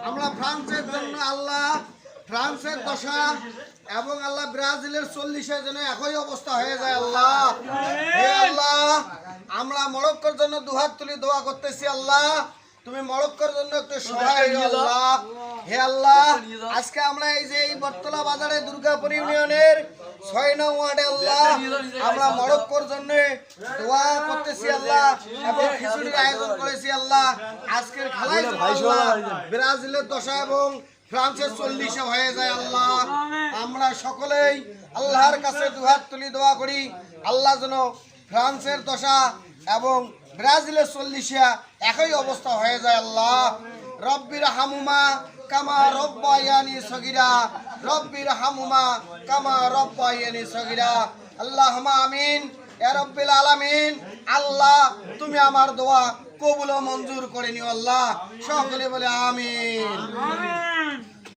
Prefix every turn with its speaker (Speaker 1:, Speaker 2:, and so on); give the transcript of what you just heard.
Speaker 1: আমরা ফ্রান্সের জন্য আল্লাহ ফ্রান্সের দশা এবং আল্লাহ ব্রাজিলের 40-এর জন্য একই অবস্থা হয়ে যায় আল্লাহ। হে আল্লাহ, আমরা মরক্কোর জন্য দুহাত তুলে দোয়া করতেছি আল্লাহ, তুমি মরক্কোর জন্য একটু সহায় হও আল্লাহ। হে আল্লাহ, আজকে আমরা এই যে এই বটতলা বাজারে দুর্গাপুর ইউনিয়নের 6 নং ওয়ার্ডে আল্লাহ আমরা মরক্কোর জন্য দোয়া করতেছি আল্লাহ এবং খিচুড়ির আয়োজন করেছি আল্লাহ। আজকের খেলায় আল্লাহ ব্রাজিলের দশা এবং ফ্রান্সের 40-এ হয়ে যায় আল্লাহ। আমরা সকলেই আল্লাহর কাছে দুহাত তুলি দোয়া করি আল্লাহ যেন ফ্রান্সের দশা এবং ব্রাজিলের 40-এ একই অবস্থা হয়ে যায় আল্লাহ। রব্বির হামুমা কামা রব্বায়ানি সগীরা, রব্বির হামুমা কামা রব্বায়ানি সগীরা। আল্লাহুম্মা আমিন ইয়া রাব্বিল আলামিন। আল্লাহ তুমি আমার দোয়া কবুল ও মঞ্জুর করে নিও আল্লাহ। সকলে বলে আমিন।